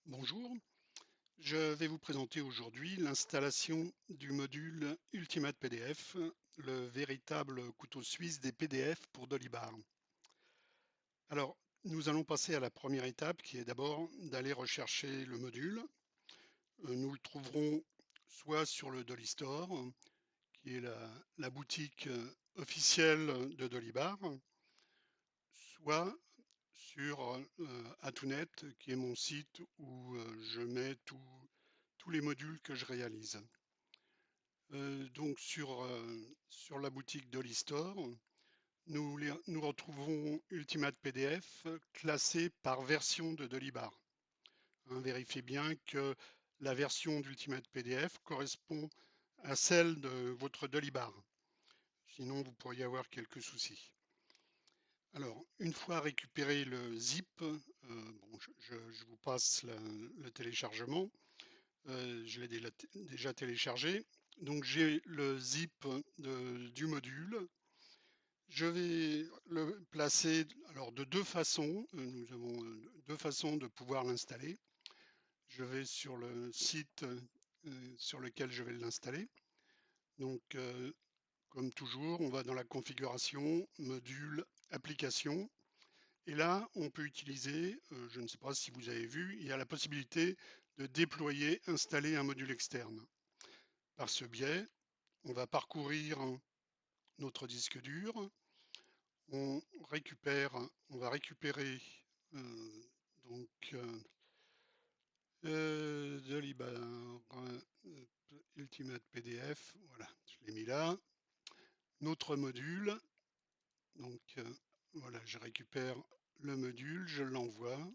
Bonjour, je vais vous présenter aujourd'hui l'installation du module Ultimate PDF, le véritable couteau suisse des PDF pour Dolibar. Alors, nous allons passer à la première étape qui est d'abord d'aller rechercher le module. Nous le trouverons soit sur le Dolly Store, qui est la boutique officielle de Dolibar, soit sur Atunet, qui est mon site où je mets tous les modules que je réalise. Donc sur la boutique Dolly Store, nous retrouvons Ultimate PDF classé par version de Dolibar. Vérifiez bien que la version d'Ultimate PDF correspond à celle de votre Dolibar. Sinon, vous pourriez avoir quelques soucis. Alors, une fois récupéré le zip, bon, je vous passe le téléchargement. Je l'ai déjà téléchargé. Donc j'ai le zip du module. Je vais le placer alors de deux façons. Nous avons deux façons de pouvoir l'installer. Je vais sur le site sur lequel je vais l'installer. Donc comme toujours, on va dans la configuration, module, application. Et là, on peut utiliser, je ne sais pas si vous avez vu, il y a la possibilité de déployer, installer un module externe. Par ce biais, on va parcourir notre disque dur, on va récupérer euh, donc Dolibar Ultimate PDF, voilà, je l'ai mis là. Notre module, donc voilà, je récupère le module, je l'envoie.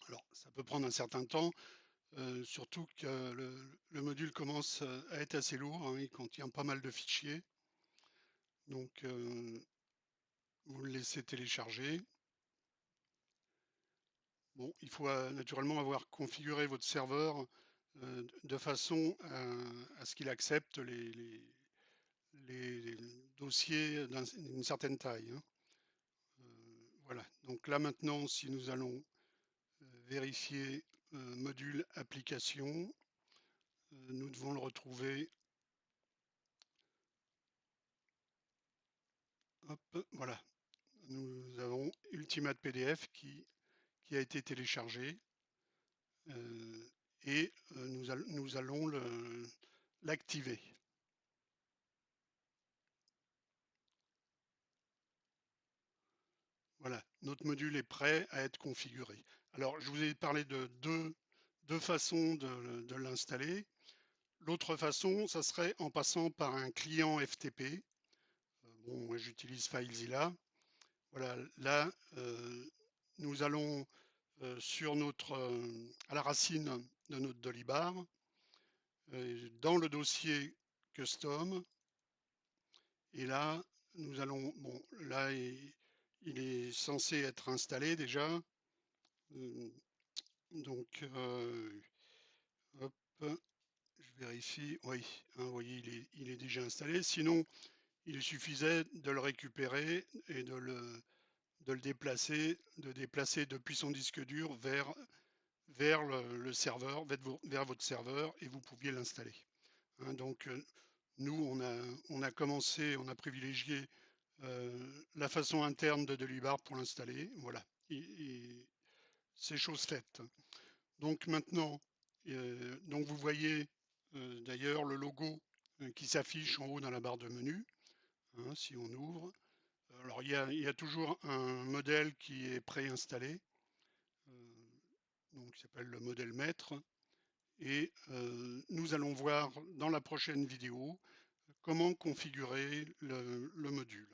Alors, ça peut prendre un certain temps, surtout que le module commence à être assez lourd, hein, il contient pas mal de fichiers. Donc, vous le laissez télécharger. Bon, il faut naturellement avoir configuré votre serveur de façon à ce qu'il accepte les dossiers d'une certaine taille, hein. Voilà, donc là maintenant, si nous allons vérifier module application, nous devons le retrouver. Hop, voilà, nous avons Ultimate PDF qui a été téléchargé et nous allons l'activer. Voilà, notre module est prêt à être configuré. Alors, je vous ai parlé de deux façons de l'installer. L'autre façon, ça serait en passant par un client FTP. Bon, moi j'utilise FileZilla. Voilà, là, nous allons sur à la racine de notre Dolibar, dans le dossier custom, et là, nous allons, bon, là, il est censé être installé déjà. Donc, hop, je vérifie. Oui, hein, vous voyez, il est déjà installé. Sinon, il suffisait de le récupérer et de le déplacer, de déplacer depuis son disque dur vers le serveur, vers votre serveur, et vous pouviez l'installer. Hein, donc, nous, on a commencé, on a privilégié la façon interne de Delibar pour l'installer. Voilà, et c'est chose faite. Donc maintenant, donc vous voyez d'ailleurs le logo qui s'affiche en haut dans la barre de menu, hein, si on ouvre. Alors il y a toujours un modèle qui est préinstallé, euh, donc qui s'appelle le modèle maître. Et nous allons voir dans la prochaine vidéo comment configurer le module.